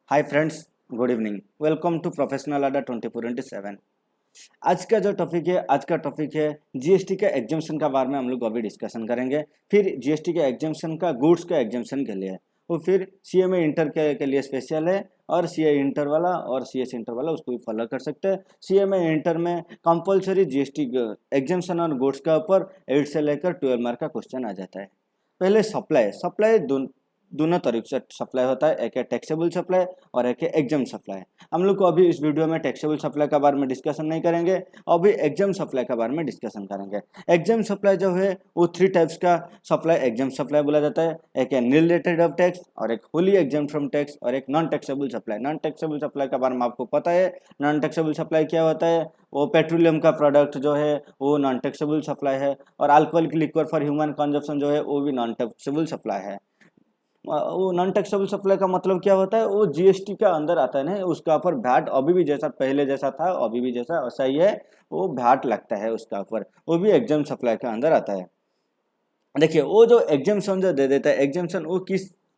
Hi friends, good evening. Welcome to professional Adda 24/7। आज का topic है जीएसटी के एग्जाम्शन का बारे में हम लोग अभी डिस्कशन करेंगे। फिर जीएसटी के एग्जाम्शन का गुड्स के एग्जाम्शन के लिए, वो फिर सीएमए इंटर के लिए स्पेशल है, और सीए इंटर वाला और सीएस इंटर वाला उसको भी फॉलो कर सकते हैं। सीएमए इंटर में कंपलसरी जीएसटी एग्जाम्शन और गुड्स का ऊपर 8 से लेकर 12 मार्क का क्वेश्चन आ जाता है। पहले सप्लाई दोनों तरीके से सप्लाई होता है, एक है टैक्सेबल सप्लाई और एक है एग्जाम सप्लाई। हम लोग को अभी इस वीडियो में टैक्सेबल सप्लाई के बारे में डिस्कशन नहीं करेंगे, अभी एग्जाम सप्लाई के बारे में डिस्कशन करेंगे। एग्जाम सप्लाई जो है वो 3 टाइप्स का सप्लाई एग्जाम सप्लाई बोला जाता है। एक है नील रेटेड ऑफ टैक्स, और एक होली एग्जाम फ्रॉम टैक्स, और एक non taxable supply. Non taxable supply के बारे में आपको पता है। नॉन टैक्सेबल सप्लाई क्या होता है? वो पेट्रोलियम का प्रोडक्ट जो है वो नॉन टैक्सेबल सप्लाई है, और alcoholic liquid for human consumption जो है वो भी नॉन टैक्सेबल सप्लाई है। वो नॉन टैक्सेबल सप्लाई का मतलब क्या होता है? वो जीएसटी का अंदर आता है ना, उसका ऊपर वैट अभी भी जैसा पहले जैसा था, अभी भी जैसा वैसा ही है, वो वैट लगता है उसका ऊपर, वो भी एग्जाम सप्लाई का अंदर आता है। देखिए, वो जो एग्जाम्शन जो दे देता है, एग्जाम्शन वो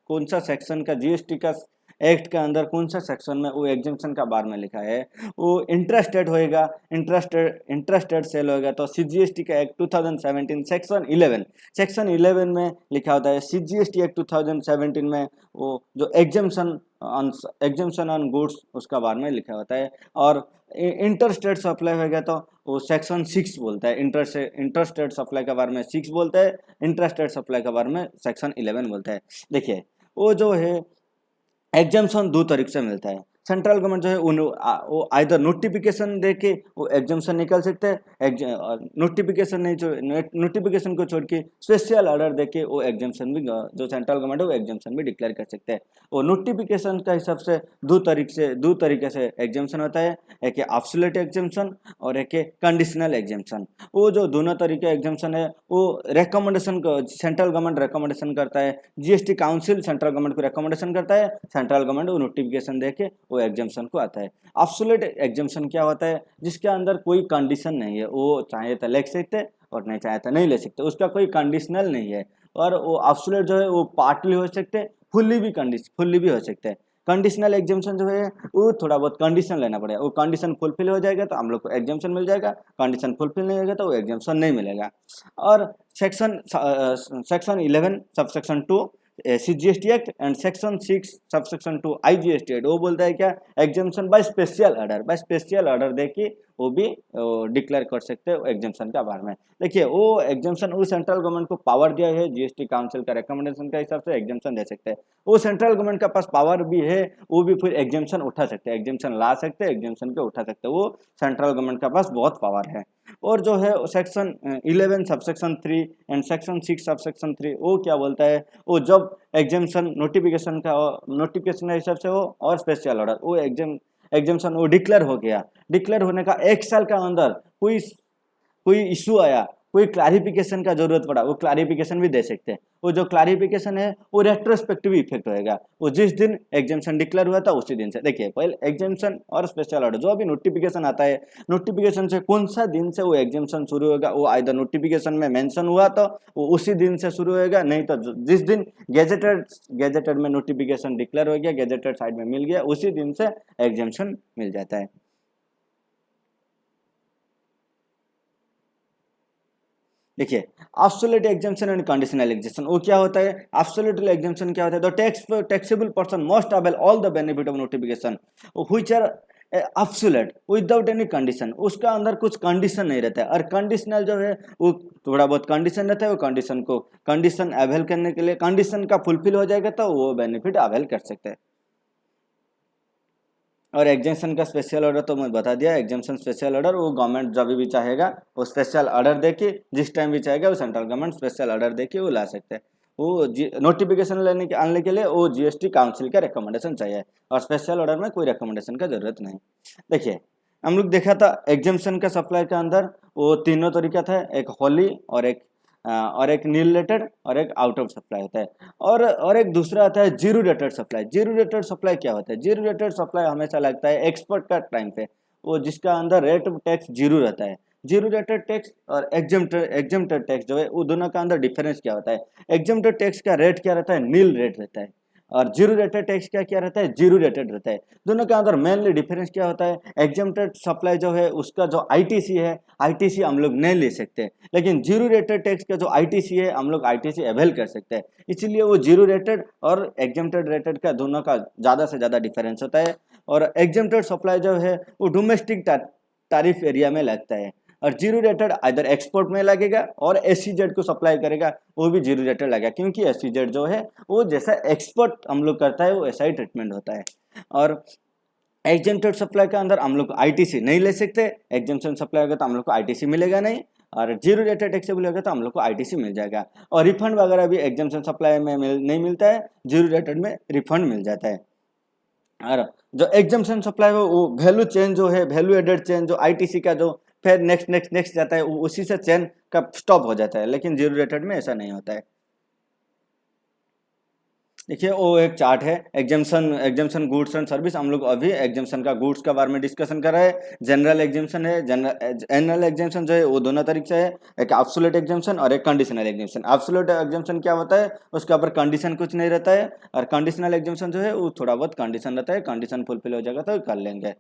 कौन सा सेक्शन का जीएसटी का एक्ट के अंदर कौन सा सेक्शन में वो एग्जाम्शन का बारे में लिखा है, वो इंट्रास्टेट होएगा। इंट्रास्टेट सेल होएगा तो सीजीएसटी का एक्ट 2017 सेक्शन 11 में लिखा होता है। सीजीएसटी एक्ट 2017 में वो जो एग्जाम्शन ऑन गुड्स उसका बारे में लिखा होता है। और इंटरस्टेट सप्लाई होगा तो वो सेक्शन 6 बोलता है। इंटरस्टेट सप्लाई के बारे में 6 बोलता है, इंट्रास्टेट सप्लाई के बारे में सेक्शन 11 बोलता है। देखिए, वो जो है एग्जाम्शन 2 तरीके से मिलता है। सेंट्रल गवर्नमेंट जो है वो आइदर नोटिफिकेशन दे के वो एग्जाम्शन निकाल सकते हैं, नोटिफिकेशन नहीं, नोटिफिकेशन को छोड़ के स्पेशल ऑर्डर दे के वो एग्जाम्शन भी जो सेंट्रल गवर्नमेंट है वो एग्जाम्शन भी डिक्लेयर कर सकते हैं। वो नोटिफिकेशन का हिसाब से दो तरीके से एग्जाम्शन होता है। एक है एब्सोल्यूट एग्जाम्शन और एक है कंडीशनल एग्जाम्शन। वो जो दोनों तरीके एग्जाम्शन है वो रिकमेंडेशन को सेंट्रल गवर्नमेंट रिकमेंडेशन करता है, जीएसटी काउंसिल सेंट्रल गवर्नमेंट को रिकमेंडेशन करता है, सेंट्रल गवर्नमेंट वो नोटिफिकेशन दे के वो एग्जाम्शन को आता है। एब्सोल्यूट एग्जाम्शन क्या होता है? जिसके अंदर कोई कंडीशन नहीं है, वो चाहे तो ले सकते और नहीं चाहे तो नहीं ले सकते, उसका कोई कंडीशनल नहीं है। और वो एब्सोल्यूट जो है वो पार्टली हो सकते, फुल्ली भी हो सकते हैं। कंडीशनल एग्जाम्शन जो है वो थोड़ा बहुत कंडीशन लेना पड़ेगा, वो कंडीशन फुलफिल हो जाएगा तो हम लोग को एग्जाम्शन मिल जाएगा, कंडीशन फुलफिल नहीं होगा तो वो एग्जाम्शन नहीं मिलेगा। और section 11 subsection 2 CGST act and section 6 subsection 2 IGST act वो बोलता है क्या? एग्जाम्शन बाय स्पेशल ऑर्डर दे के वो भी डिक्लेयर कर सकते हैं एग्जाम्शन का बारे में। देखिए, वो एग्जाम्शन वो सेंट्रल गवर्नमेंट को पावर दिया है, जीएसटी काउंसिल का रिकमेंडेशन के हिसाब से एग्जाम्शन दे सकते हैं। वो सेंट्रल गवर्नमेंट का पास पावर भी है, वो भी फिर एग्जाम्शन उठा सकते हैं, एग्जाम्शन ला सकते हैं, एग्जाम्शन को उठा सकते हैं। वो सेंट्रल गवर्नमेंट का पास बहुत पावर है। और जो है section 11 subsection 3 and section 6 subsection 3 वो क्या बोलता है? वो जब एग्जाम्शन नोटिफिकेशन का हिसाब से हो और स्पेशल ऑर्डर वो एग्जाम्शन वो डिक्लेयर हो गया, डिक्लेयर होने का 1 साल का अंदर कोई कोई इशू आया, कोई क्लैरिफिकेशन का जरूरत पड़ा, वो क्लैरिफिकेशन भी दे सकते हैं। वो जो क्लैरिफिकेशन है वो रेट्रोस्पेक्टिव इफेक्ट होएगा, वो जिस दिन एग्जाम्शन डिक्लेयर हुआ था उसी दिन से। देखिए, पहले एग्जाम्शन और स्पेशल ऑर्डर जो अभी नोटिफिकेशन आता है, नोटिफिकेशन से कौन सा दिन से वो एग्जाम्शन शुरू होगा, वो आइदर नोटिफिकेशन में मेंशन हुआ तो वो उसी दिन से शुरू होएगा, नहीं तो जिस दिन गेजेटेड में नोटिफिकेशन डिक्लेयर हो गया, गेजेटेड साइड में मिल गया, उसी दिन से एग्जाम्शन मिल जाता है। देखिए, absolute exemption and conditional exemption वो क्या होता है? एब्सोल्यूट एग्जाम्शन क्या होता है? The taxable person must avail all the benefit of notification which are absolute without any condition. उसका अंदर कुछ कंडीशन नहीं रहता है। और कंडीशनल जो है वो थोड़ा बहुत कंडीशन रहता है, वो कंडीशन अवेल करने के लिए कंडीशन का फुलफिल हो जाएगा तो वो बेनिफिट अवेल कर सकते हैं। और एग्जाम्शन का स्पेशल ऑर्डर तो मैं बता दिया। एग्जाम्शन स्पेशल ऑर्डर वो गवर्नमेंट जब भी चाहेगा वो स्पेशल ऑर्डर देके, जिस टाइम भी चाहेगा वो सेंट्रल गवर्नमेंट स्पेशल ऑर्डर देके वो ला सकते हैं। वो नोटिफिकेशन आने के लिए वो जीएसटी काउंसिल का रिकमेंडेशन चाहिए, और स्पेशल ऑर्डर में कोई रिकमेंडेशन का जरूरत नहीं। देखिए, हम लोग देखा था एग्जाम्शन का सप्लाई के अंदर वो तीनों तरीका था, एक होली और एक नील रेटेड और एक आउट ऑफ सप्लाई होता है। और एक दूसरा आता है zero rated supply. Zero rated supply क्या होता है? जीरो रेटेड सप्लाई हमेशा लगता है एक्सपोर्ट का टाइम पे, वो जिसका अंदर रेट टैक्स जीरो रहता है। जीरो रेटेड टैक्स और एग्जम्प्टेड टैक्स जो है वो दोनों का अंदर डिफरेंस क्या होता है? एग्जम्प्टेड टैक्स का रेट क्या रहता है? नील रेट रहता है। और जीरो रेटेड टैक्स का क्या रहता है, जीरो रेटेड रहता है। दोनों के अंदर मेनली डिफरेंस क्या होता है, एग्जेम्प्टेड सप्लाई जो है उसका जो आईटीसी है, आईटीसी हम लोग नहीं ले सकते, लेकिन जीरो रेटेड टैक्स का जो आईटीसी है हम लोग आईटीसी अवेल कर सकते हैं। इसीलिए वो जीरो रेटेड और एग्जेम्प्टेड रेटेड का दोनों का ज़्यादा से ज़्यादा डिफरेंस होता है। और एग्जेम्प्टेड सप्लाई जो है वो डोमेस्टिक तारीफ एरिया में लगता है, और जीरो रेटेड इधर एक्सपोर्ट में लगेगा, और एससीजेड को सप्लाई करेगा वो भी जीरो रेटेड लगेगा, क्योंकि एससीजेड जो है वो जैसा एक्सपोर्ट हम लोग करता है वो ऐसा ही ट्रीटमेंट होता है। और एग्जेम्प्टेड सप्लाई के अंदर हम लोग आईटीसी नहीं ले सकते, एग्जेम्पशन सप्लाई होगा तो हम लोग को आईटीसी मिलेगा नहीं, और जीरो रेटेड टैक्सेबल होगा तो हम लोग को आईटीसी मिल जाएगा। और रिफंड वगैरह भी एग्जेम्पशन सप्लाई में नहीं मिलता है, जीरो रेटेड में रिफंड मिल जाता है। और जो एग्जेम्पशन सप्लाई हो वो वैल्यू चेन जो है, वैल्यू एडेड चेन जो आईटीसी का जो फिर नेक्स्ट नेक्स्ट नेक्स्ट जाता है, उसी से चेन का स्टॉप हो जाता है, लेकिन जीरो रेटेड में ऐसा नहीं होता है। देखिए वो एक चार्ट है, एग्जाम्पशन गुड्स एंड सर्विस। हम लोग अभी एग्जाम्पशन का गुड्स के बारे में डिस्कशन कर रहे हैं। जनरल एग्जाम्पशन है, जनरल एग्जाम्पशन जो है वो दोनों तरीके से है, एक एब्सोल्यूट एग्जाम्पशन और एक कंडीशनल एग्जाम्पशन। एब्सोल्यूट एग्जाम्पशन क्या होता है, उसके ऊपर कंडीशन कुछ नहीं रहता है, और कंडीशनल एग्जाम्पशन जो है वो थोड़ा बहुत कंडीशन रहता है, कंडीशन फुलफिल हो जाएगा तो कर लेंगे।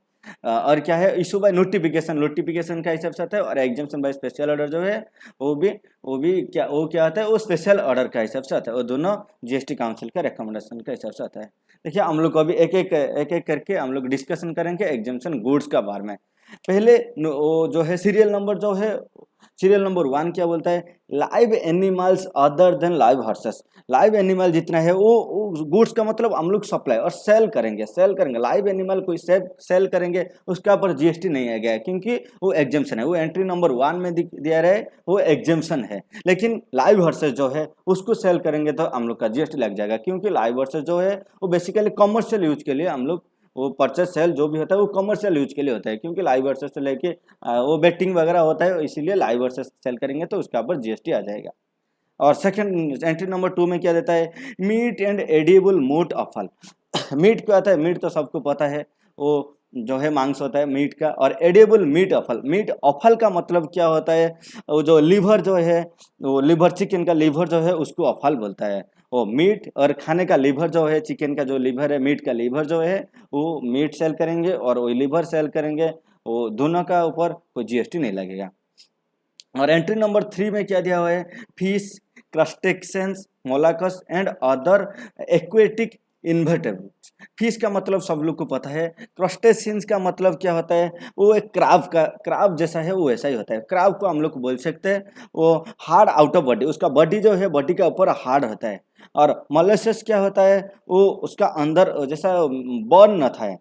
और क्या है, इशू बाय नोटिफिकेशन, नोटिफिकेशन का हिसाब से आता है, और एग्जाम्पशन बाय स्पेशल ऑर्डर जो है वो भी क्या आता है, वो स्पेशल ऑर्डर का हिसाब से आता है, वो दोनों जीएसटी काउंसिल का रिकमेंडेशन का हिसाब से आता है। देखिए हम लोग अभी एक एक करके हम लोग डिस्कशन करेंगे एग्जाम्पशन गुड्स का बारे में। पहले वो जो है सीरियल नंबर जो है, सीरियल नंबर 1 क्या बोलता है, live animals other than live horses. Live animal जितना है वो गुड्स का मतलब हम लोग सप्लाई और सेल करेंगे। लाइव एनिमल कोई सेल करेंगे उसका ऊपर जीएसटी नहीं आ गया, क्योंकि वो एग्जाम्पशन है, वो एंट्री नंबर 1 में दिया रहा है, वो एग्जाम्पशन है। लेकिन लाइव हॉर्सेस जो है उसको सेल करेंगे तो हम लोग का जीएसटी लग जाएगा, क्योंकि लाइव हॉर्सेस जो है वो बेसिकली कमर्शियल यूज के लिए हम लोग, वो परचेस सेल जो भी होता है वो कमर्शियल यूज के लिए होता है, क्योंकि लाइव वर्सेस से लेके वो बेटिंग वगैरह होता है, इसीलिए लाइव वर्सेस सेल करेंगे तो उसका ऊपर जीएसटी आ जाएगा। और सेकंड एंट्री नंबर 2 में क्या देता है, meat and edible meat offal. Meat क्या होता है, मीट तो सबको पता है, वो जो है मांस होता है मीट का, और edible meat offal. Meat offal का मतलब क्या होता है, वो जो लीवर जो है, वो लीवर, चिकन का लीवर जो है उसको ऑफल बोलता है। वो मीट और खाने का लीवर जो है, चिकन का जो लीवर है, मीट का लीवर जो है वो मीट सेल करेंगे और वो लीवर सेल करेंगे, वो दोनों का ऊपर कोई जीएसटी नहीं लगेगा। और एंट्री नंबर 3 में क्या दिया हुआ है, fish, crustaceans, molluscs and other aquatic invertebrates. Fish का मतलब सब लोग को पता है, क्रस्टेशियंस का मतलब क्या होता है, वो एक क्राब जैसा है, वो ऐसा ही होता है। क्राब को हम लोग बोल सकते हैं वो हार्ड आउट ऑफ बॉडी, उसका बॉडी जो है बॉडी का ऊपर हार्ड होता है। और मोलस्कस क्या होता है, वो उसका अंदर जैसा बर्न न था,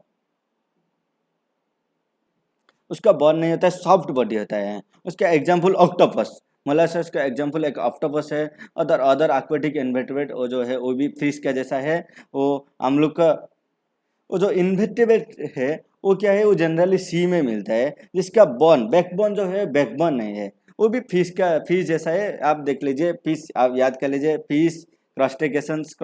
उसका बर्न नहीं होता है, सॉफ्ट बॉडी होता है। उसका एग्जाम्पल ऑक्टोपस, मोलास्कस का एग्जाम्पल एक ऑक्टोपस है। अदर एक्वेटिक इन्वर्टेब्रेट वो जो है वो भी फिश का जैसा है। वो हम लोग का वो जो इन्वर्टेब्रेट है वो क्या है, वो जनरली सी में मिलता है, जिसका बैकबोन जो है बैकबोन नहीं है, वो भी फिश जैसा है। आप देख लीजिए फिश, आप याद कर लीजिए, फिश, क्रस्टेशियंस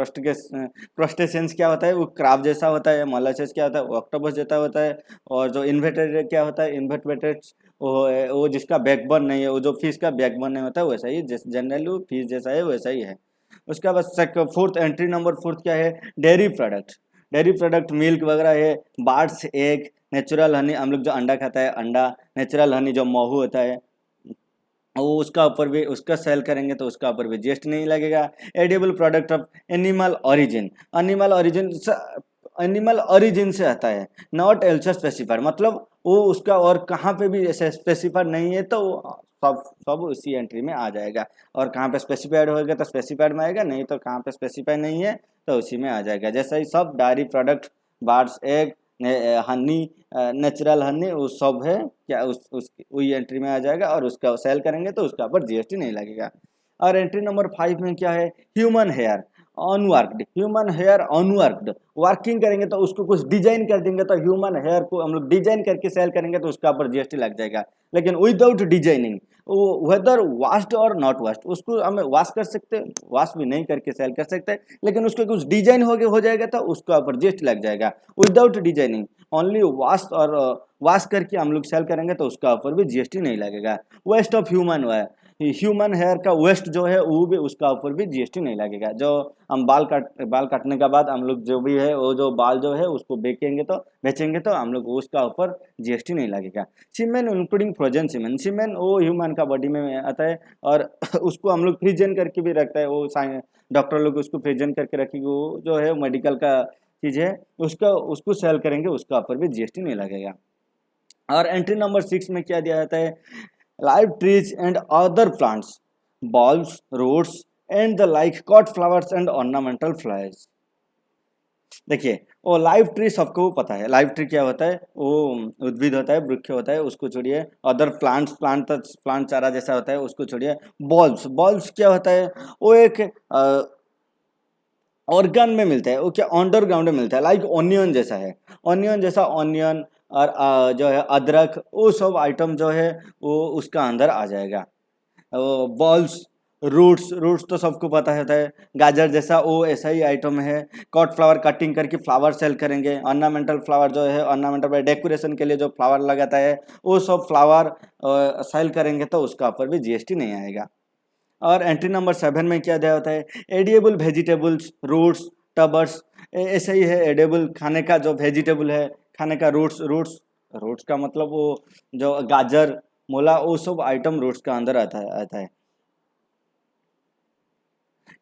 क्या होता है, वो क्राब जैसा होता है। मोलास्कस क्या होता है, वो ऑक्टोपस जैसा होता है। और जो इन्वर्टेब्रेट क्या होता है, इन्वर्टेब्रेट्स वो जिसका बैकबोन नहीं है, वो जो फिश का बैकबोन नहीं होता है वैसा ही, जनरली वो फिश जैसा है वैसा ही है। उसका बाद फोर्थ एंट्री नंबर 4 क्या है, dairy product. Dairy product milk वगैरह है, बर्ड्स एग, नेचुरल हनी, हम लोग जो अंडा खाता है अंडा, नेचुरल हनी जो महू होता है वो उसका ऊपर भी, उसका सेल करेंगे तो उसका ऊपर भी जीएसटी नहीं लगेगा। Edible product of animal origin, animal origin से आता है, नॉट एल्सो स्पेसिफाइड, मतलब वो उसका और कहाँ पे भी ऐसे स्पेसिफाइड नहीं है तो सब उसी एंट्री में आ जाएगा। और कहाँ पे स्पेसिफाइड होगा तो स्पेसिफाइड में आएगा, नहीं तो कहाँ पे स्पेसिफाइड नहीं है तो उसी में आ जाएगा। जैसा ही सब diary product, birds egg, Honey, natural Honey, वो सब है क्या उस वही एंट्री में आ जाएगा, और उसका सेल करेंगे तो उसका ऊपर जीएसटी नहीं लगेगा। और एंट्री नंबर 5 में क्या है, human hair unworked, human hair unworked, working करेंगे तो उसको कुछ डिजाइन कर देंगे तो ह्यूमन हेयर को हम लोग डिजाइन करके सेल करेंगे तो उसका ऊपर जीएसटी लग जाएगा। लेकिन विदाउट डिजाइनिंग, वेदर वाश्ड और नॉट वाश्ड, उसको हम वॉश कर सकते, वॉश भी नहीं करके सेल कर सकते, लेकिन उसका कुछ डिजाइन हो जाएगा तो उसका ऊपर जीएसटी लग जाएगा। विदाउट डिजाइनिंग, ओनली वॉश और वॉश करके हम लोग सेल करेंगे तो उसका ऊपर भी जीएसटी नहीं लगेगा। Waste of human human hair का वेस्ट जो है वो भी, उसका ऊपर भी जीएसटी नहीं लगेगा। जो हम बाल काटने के बाद हम लोग जो भी है वो जो बाल जो है उसको बेचेंगे तो हम लोग उसका ऊपर जीएसटी नहीं लगेगा। सीमेन इंक्लूडिंग फ्रोजन सीमेन, सीमेन वो ह्यूमन का बॉडी में आता है और उसको हम लोग फ्रीजन करके भी रखता है, वो डॉक्टर लोग उसको फ्रीजन करके रखेंगे, वो जो है मेडिकल का चीज़ है, उसको सेल करेंगे, उसका ऊपर भी जीएसटी नहीं लगेगा। और एंट्री नंबर 6 में क्या दिया जाता है, live trees and other plants, bulbs, roots and the like cut flowers and ornamental flowers। देखिए वो लाइव ट्री सबको पता है, लाइव ट्री क्या होता है, वो उद्भिद होता है, वृक्ष होता है, उसको छोड़िए। अदर प्लांट चारा जैसा होता है उसको छोड़िए। बॉल्ब्स क्या होता है, वो एक ऑर्गन में मिलता है, वो क्या अंडरग्राउंड में मिलता है, लाइक ऑनियन जैसा है, ऑनियन और जो है अदरक, वो सब आइटम जो है वो उसका अंदर आ जाएगा। बॉल्स, रूट्स तो सबको पता होता है, गाजर जैसा वो ऐसा ही आइटम है। कट फ्लावर, कटिंग करके फ्लावर सेल करेंगे। ऑर्नामेंटल फ्लावर जो है, ऑर्नामेंटल डेकोरेशन के लिए जो फ्लावर लगाता है वो सब फ्लावर सेल करेंगे तो उसका ऊपर भी जीएसटी नहीं आएगा। और एंट्री नंबर 7 में क्या दिया होता है, एडिएबल वेजिटेबल्स, रूट्स, टबर्स, ऐसे ही है। एडिएबल खाने का जो वेजिटेबल है, खाने का रूट्स का मतलब वो जो गाजर, मूला, वो सब आइटम रूट्स का अंदर आता है।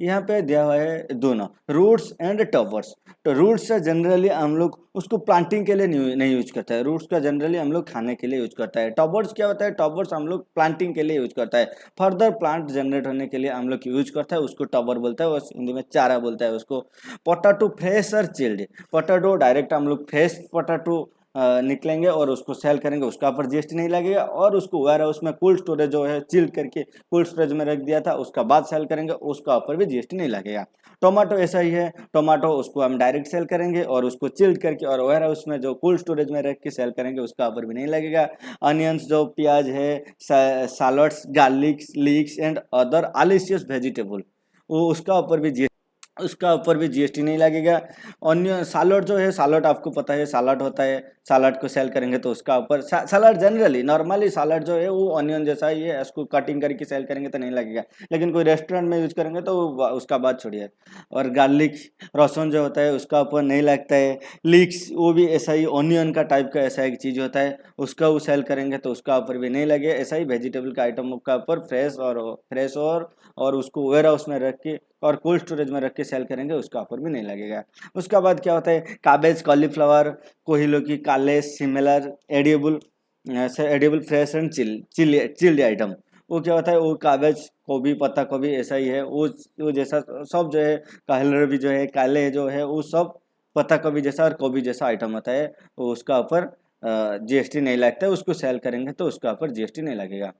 यहाँ पे दिया हुआ है दोनों, रूट्स एंड टवर्स। तो रूट्स से जनरली हम लोग उसको प्लांटिंग के लिए नहीं यूज करता है, रूट्स का जनरली हम लोग खाने के लिए यूज करता है। टवर्स क्या होता है, टवर्स हम लोग प्लांटिंग के लिए यूज करता है, फर्दर प्लांट जनरेट होने के लिए हम लोग यूज करता है, उसको टवर बोलता है, उस हिंदी में चारा बोलता है उसको। पोटैटो फ्रेश और चिल्ड, पोटैटो डायरेक्ट हम लोग फ्रेश पोटैटो निकलेंगे और उसको सेल करेंगे, उसका ऊपर जीएसटी नहीं लगेगा। और उसको वेयर हाउस में कोल्ड स्टोरेज जो है चिल्ड करके कोल्ड स्टोरेज में रख दिया था, उसका बाद सेल करेंगे, उसका ऊपर भी जीएसटी नहीं लगेगा। टोमेटो ऐसा ही है, टोमेटो उसको हम डायरेक्ट सेल करेंगे और उसको चिल्ड करके और वेयर हाउस में जो कोल्ड स्टोरेज में रख के सेल करेंगे, उसका ऊपर भी नहीं लगेगा। अनियंस जो प्याज है, shallots, garlic, leeks and other alliaceous vegetable, वो उसका ऊपर भी जीएसटी नहीं लगेगा। ऑनियन सैलड जो है, सैलड आपको पता है सैलड होता है, सैलड को सेल करेंगे तो उसका ऊपर, सैलड जनरली नॉर्मली सैलड जो है वो ऑनियन जैसा ही है, उसको कटिंग करके सेल करेंगे तो नहीं लगेगा, लेकिन कोई रेस्टोरेंट में यूज करेंगे तो उसका बात छोड़िए। और गार्लिक, लहसुन जो होता है उसका ऊपर नहीं लगता है। लीक्स वो भी ऐसा ही ऑनियन का टाइप का ऐसा एक चीज़ होता है, उसका वो सेल करेंगे तो उसका ऊपर भी नहीं लगे। ऐसा ही वेजिटेबल का आइटम का ऊपर फ्रेश और उसको वेयर हाउस में रख के और कोल्ड स्टोरेज में रख के सेल करेंगे, उसका ऑफर भी नहीं लगेगा। उसका बाद क्या होता है, काबेज, कॉलीफ्लावर, कोहिलोकी, काले, similar, edible fresh and chilled item. वो क्या होता है, वो काबेज, गोभी, पत्ता गोभी ऐसा ही है, वो जैसा सब जो है, कहलर भी जो है, काले जो है, वो सब पत्ता गोभी जैसा और गोभी जैसा आइटम होता है, वो उसका ऊपर जीएसटी नहीं लगता है। उसको सेल करेंगे तो उसका ऊपर जीएसटी नहीं लगेगा।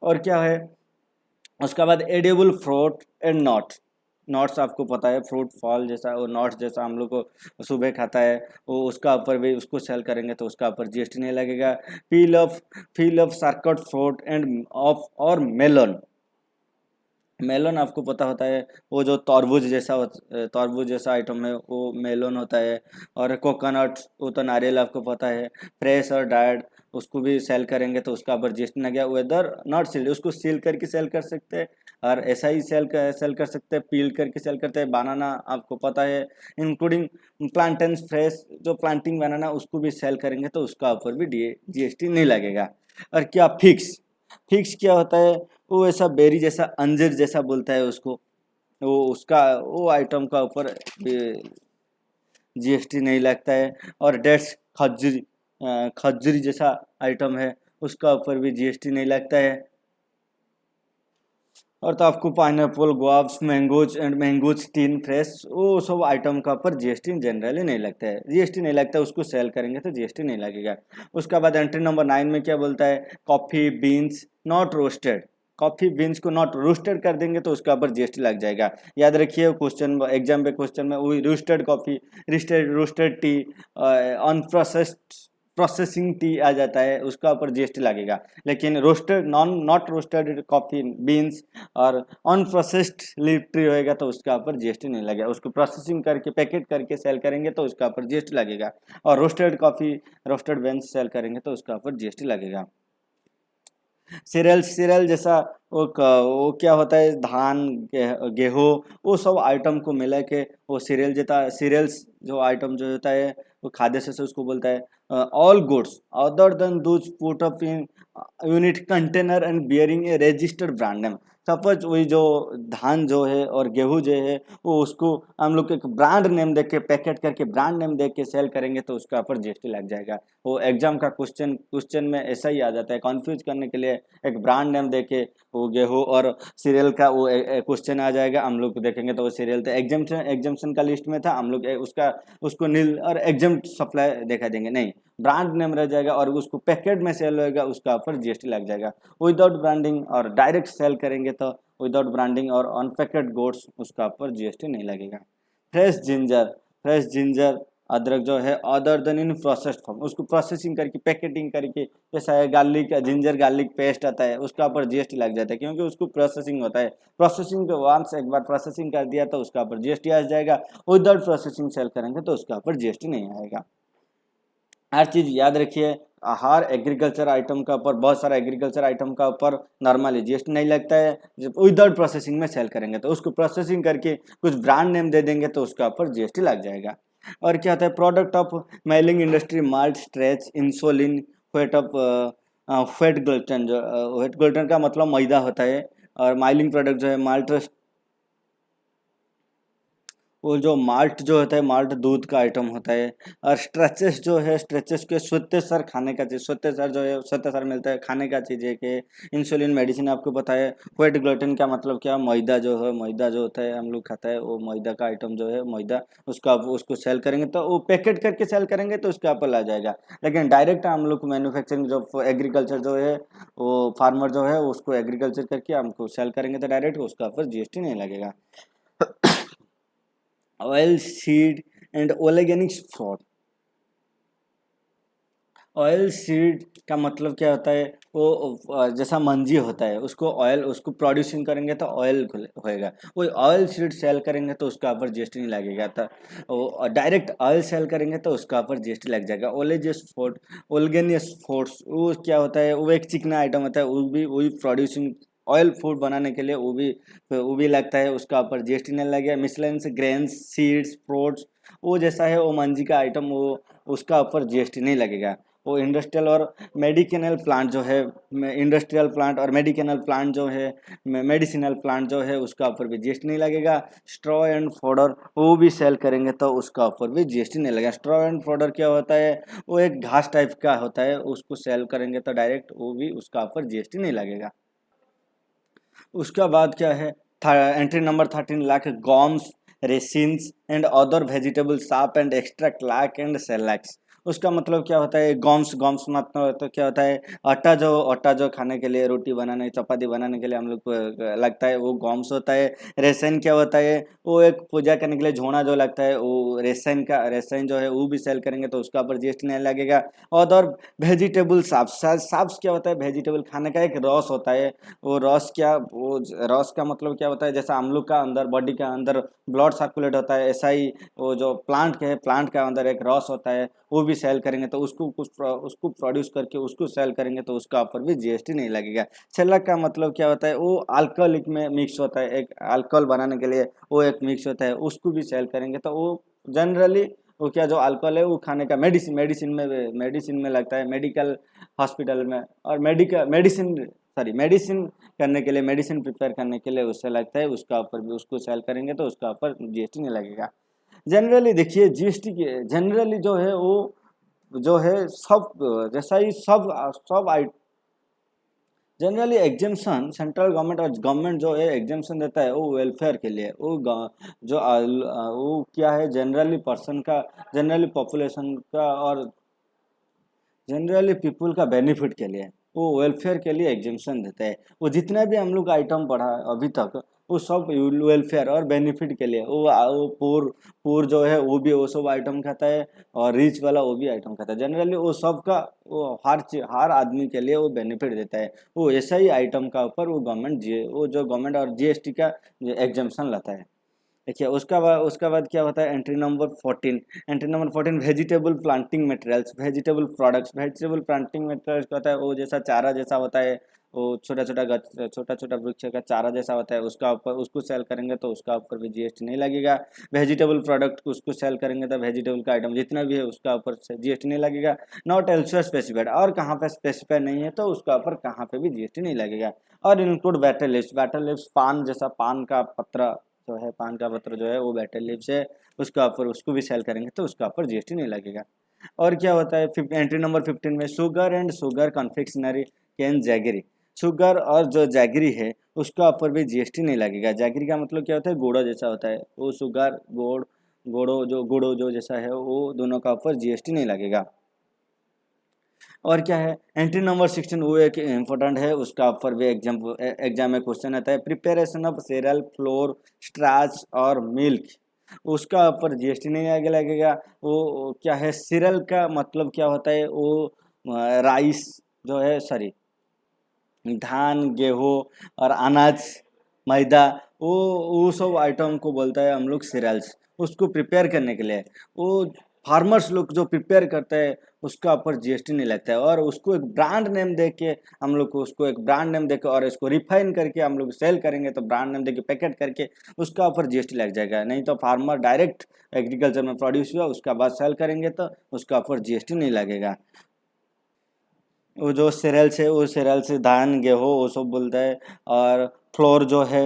और क्या है, उसका बाद एडिबल फ्रूट एंड नॉट्स आपको पता है, फ्रूट फॉल जैसा, वो नॉट्स जैसा हम लोग को सुबह खाता है, वो उसका ऊपर भी उसको सेल करेंगे तो उसका ऊपर जीएसटी नहीं लगेगा। पील ऑफ सार्कट फ्रूट एंड ऑफ और मेलन आपको पता होता है, वो जो तरबूज जैसा आइटम है वो मेलन होता है। और कोकोनट, वो तो नारियल आपको पता है। फ्रेश और ड्राइड, उसको भी सेल करेंगे तो उसका ऊपर जीएसटी ना गया। वेदर नॉट सील्ड, उसको सील करके सेल कर सकते हैं और ऐसा ही सेल कर सकते हैं, पील करके सेल करते हैं। बनाना आपको पता है, इंक्लूडिंग प्लांटेन्स, फ्रेश जो प्लांटिंग बनाना उसको भी सेल करेंगे तो उसका ऊपर भी जीएसटी नहीं लगेगा। और क्या फिक्स क्या होता है, वो ऐसा बेरी जैसा, अंजीर जैसा बोलता है उसको, वो आइटम का ऊपर जीएसटी नहीं लगता है। और डेट्स, खजूरी जैसा आइटम है, उसका ऊपर भी जीएसटी नहीं लगता है। और तो आपको पाइनएप्पल, गुआव्स, मैंगोज टीन फ्रेश, वो सब आइटम का ऊपर जीएसटी जनरली नहीं लगता है, जीएसटी नहीं लगता है, उसको सेल करेंगे तो जीएसटी नहीं लगेगा। उसका बाद एंट्री नंबर 9 में क्या बोलता है, coffee beans not roasted, coffee beans को नॉट रोस्टेड कर देंगे तो उसका ऊपर जीएसटी लग जाएगा। याद रखिए क्वेश्चन, एग्जाम पे क्वेश्चन में वही roasted coffee, roasted tea, processing tea आ जाता है, उसका ऊपर जीएसटी लगेगा। लेकिन नॉट रोस्टेड कॉफ़ी बीन्स और अनप्रोसेस्ड लीफ ट्री होएगा तो उसका ऊपर जीएसटी नहीं लगेगा। उसको प्रोसेसिंग करके पैकेट करके सेल करेंगे तो उसका ऊपर जीएसटी लगेगा। और रोस्टेड बीन्स सेल करेंगे तो उसका ऊपर जीएसटी लगेगा। सीरियल सीरियल जैसा वो क्या होता है, धान गेहूँ वो सब आइटम को मिला के वो सीरियल जैसा सीरियल्स जो आइटम जो होता है वो खाद्य से उसको बोलता है। All goods other than Dooj put up in unit container and bearing A registered brand name. Suppose वही जो धान जो है और गेहूँ जो है वो उसको हम लोग एक ब्रांड नेम देख के पैकेट करके ब्रांड नेम देख के सेल करेंगे तो उसका ऊपर जीएसटी लग जाएगा। वो एग्जाम का क्वेश्चन में ऐसा ही आ जाता है, कंफ्यूज करने के लिए एक ब्रांड नेम दे के वो गेहूँ और सीरियल का वो क्वेश्चन आ जाएगा। हम लोग देखेंगे तो वो सीरियल तो एग्जाम्शन का लिस्ट में था, हम लोग उसको नील और एग्जाम्ड सप्लाई दिखा देंगे, नहीं ब्रांड नेम रह जाएगा और उसको पैकेट में सेल होएगा उसका ऊपर जीएसटी लग जाएगा। विदाउट ब्रांडिंग और डायरेक्ट सेल करेंगे तो विदाउट ब्रांडिंग और अनपैकेट गुड्स उसका ऊपर जीएसटी नहीं लगेगा। फ्रेश जिंजर अदरक जो है other then in processed form, उसको प्रोसेसिंग करके पैकेटिंग करके, जैसा है गार्लिक जिंजर गार्लिक पेस्ट आता है उसका ऊपर जीएसटी लग जाता है क्योंकि उसको प्रोसेसिंग होता है। प्रोसेसिंग के वंस एक बार प्रोसेसिंग कर दिया तो उसका ऊपर जीएसटी आ जाएगा। विदाउट प्रोसेसिंग सेल करेंगे तो उसका ऊपर जीएसटी नहीं आएगा। हर चीज़ याद रखिए, हर एग्रीकल्चर आइटम का ऊपर, बहुत सारा एग्रीकल्चर आइटम का ऊपर नॉर्मली जीएसटी नहीं लगता है। जब विदाउट प्रोसेसिंग में सेल करेंगे तो उसको प्रोसेसिंग करके कुछ ब्रांड नेम दे देंगे तो उसका ऊपर जीएसटी लग जाएगा। और क्या होता है, product of milling industry malt starch inulin fat of fat gluten, जो फेट ग्लूटेन का मतलब मैदा होता है और माइलिंग प्रोडक्ट जो है माल्ट, वो जो माल्ट जो होता है माल्ट दूध का आइटम होता है। और स्ट्रेचेस जो है, स्ट्रेचेस के श्वेतेसर खाने का चीज़, श्वेतेसर जो है श्वेतेसर मिलता है खाने का चीज़ है कि इंसुलिन मेडिसिन आपको पता है। व्हाइट ग्लूटेन का मतलब क्या, मैदा जो है, मैदा जो होता है हम लोग खाता है वो मैदा का आइटम जो है मैदा, उसको सेल करेंगे तो वो पैकेट करके सेल करेंगे तो उसका ऊपर आ जाएगा। लेकिन डायरेक्ट हम लोग मैन्युफैक्चरिंग जो एग्रीकल्चर जो है वो फार्मर जो है उसको एग्रीकल्चर करके हमको सेल करेंगे तो डायरेक्ट उसका ऊपर जीएसटी नहीं लगेगा। Oil seed and oleaginous fruit, oil seed का मतलब क्या होता है, वो जैसा मंजी होता है उसको ऑयल, उसको प्रोड्यूसिंग करेंगे तो ऑयल होएगा। वो ऑयल सीड सेल करेंगे तो उसका ऊपर जीएसटी नहीं लगेगा। तो वो डायरेक्ट ऑयल सेल करेंगे तो उसका ऊपर जीएसटी लग जाएगा। ओलेजियस फूड, ओलगेनियस फूड्स वो क्या होता है, वो एक चिकना आइटम होता है, वो भी वही प्रोड्यूसिंग ऑयल फूड बनाने के लिए वो भी लगता है, उसका ऊपर जीएसटी नहीं लगेगा। मिसलेनियस ग्रेन्स सीड्स फ्रूट्स वो जैसा है वो मंजी का आइटम, वो उसका ऊपर जीएसटी नहीं लगेगा। वो इंडस्ट्रियल और मेडिसिनल प्लांट जो है, इंडस्ट्रियल प्लांट और मेडिसिनल प्लांट जो है, मेडिसिनल प्लांट जो है उसका ऊपर भी जीएसटी नहीं लगेगा। स्ट्रॉ एंड फोडर वो भी सेल करेंगे तो उसका ऊपर भी जीएसटी नहीं लगेगा। स्ट्रॉ एंड फोडर क्या होता है, वो एक घास टाइप का होता है, उसको सेल करेंगे तो डायरेक्ट वो भी उसका ऊपर जीएसटी नहीं लगेगा। उसका बाद क्या है, entry number 13 lac gums resins and other vegetable sap and extract lac and shellacs. उसका मतलब क्या होता है, गॉम्स मतलब तो क्या होता है, आटा जो खाने के लिए, रोटी बनाने चपाती बनाने के लिए हम लोग को लगता है वो गॉम्स होता है। रेसन क्या होता है, वो एक पूजा करने के लिए झोना जो लगता है वो रेसन जो है वो भी सेल करेंगे तो उसका ऊपर जीएसटी नहीं लगेगा। और वेजिटेबल साप्स क्या होता है, वेजिटेबल खाने का एक रस होता है। वो रस का मतलब क्या होता है, जैसा हम लोग का अंदर बॉडी का अंदर ब्लड सर्कुलेट होता है, ऐसा ही वो जो प्लांट का अंदर एक रस होता है वो भी सेल करेंगे तो उसको प्रोड्यूस करके उसको सेल करेंगे तो उसका ऊपर भी जीएसटी नहीं लगेगा। सेलक का मतलब क्या होता है, वो अल्कोहलिक में मिक्स होता है, एक अल्कोहल बनाने के लिए वो एक मिक्स होता है, उसको भी सेल करेंगे तो वो जनरली वो क्या जो अल्कोहल है वो खाने का मेडिसिन में लगता है, मेडिकल हॉस्पिटल में और मेडिसिन करने के लिए, मेडिसिन प्रिपेयर करने के लिए उससे लगता है, उसका ऊपर भी उसको सेल करेंगे तो उसका ऊपर जीएसटी नहीं लगेगा। जनरली देखिए जीएसटी के जनरली जो है वो जो है सब जैसा ही सब I generally exemption central government और गवर्नमेंट जो है एग्जाम्शन देता है वो वेलफेयर के लिए, वो क्या है जनरली पॉपुलेशन का और जनरली पीपल का बेनिफिट के लिए, वो वेलफेयर के लिए एग्जाम्शन देता है। वो जितने भी हम लोग आइटम पढ़ा है अभी तक वो सब वेलफेयर और बेनिफिट के लिए, वो पुर जो है वो भी वो सब आइटम खाता है और रिच वाला वो भी आइटम खाता है। जनरली वो सबका वो हर आदमी के लिए वो बेनिफिट देता है। वो ऐसा ही आइटम का ऊपर वो जो गवर्नमेंट और जीएसटी का एग्जाम्शन लाता है। देखिए उसका बाद क्या होता है entry number 14। Entry number 14 vegetable planting materials, vegetable products. Vegetable planting materials क्या होता है, वो जैसा चारा जैसा होता है, वो छोटा छोटा गच छोटा छोटा वृक्ष का चारा जैसा होता है, उसका ऊपर उसको सेल करेंगे तो उसका ऊपर भी जीएसटी नहीं लगेगा। वेजिटेबल प्रोडक्ट को उसको सेल करेंगे तो वेजिटेबल का आइटम जितना भी है उसका ऊपर से जीएसटी नहीं लगेगा। नॉट एल्सवेयर स्पेसिफाइड, और कहाँ पे स्पेसिफाई नहीं है तो उसका ऊपर कहाँ पे भी जीएसटी नहीं लगेगा। और include betel leaves. Betel leaves पान जैसा, पान का पत्रा जो है, पान का पत्र जो है वो बैटर लिप्स है, उसका ऊपर उसको भी सेल करेंगे तो उसका ऊपर जीएसटी नहीं लगेगा। और क्या होता है एंट्री नंबर 15 में sugar and sugar confectionery can jaggery. Sugar और जो जैगरी है उसका ऊपर भी जीएसटी नहीं लगेगा। जैगरी का मतलब क्या होता है, गुड़ो जैसा होता है, वो शुगर गुड़ो जो जैसा है वो दोनों का ऊपर जीएसटी नहीं लगेगा। और क्या है एंट्री नंबर 16, वो एक इम्पोर्टेंट है, उसका ऊपर भी एग्जाम में क्वेश्चन आता है। Preparation of serial floor starch और मिल्क, उसका ऊपर जीएसटी नहीं आगे लगेगा। वो क्या है, सीरियल का मतलब क्या होता है, वो राइस जो है, सॉरी, धान गेहूँ और अनाज, मैदा, वो सब आइटम को बोलता है हम लोग सीरियल्स। उसको प्रिपेयर करने के लिए वो फार्मर्स लोग जो प्रिपेयर करते हैं उसका ऊपर जीएसटी नहीं लगता है। और उसको एक ब्रांड नेम दे के हम लोग को उसको एक ब्रांड नेम दे के और इसको रिफाइन करके हम लोग सेल करेंगे तो ब्रांड नेम दे के पैकेट करके उसका ऊपर जीएसटी लग जाएगा। नहीं तो फार्मर डायरेक्ट एग्रीकल्चर में प्रोड्यूस हुआ उसका बाद सेल करेंगे तो उसका ऊपर जीएसटी नहीं लगेगा। वो जो सीरियल्स है वो सीरियल्स धान गेहूँ वो सब बोलता है। और फ्लोर जो है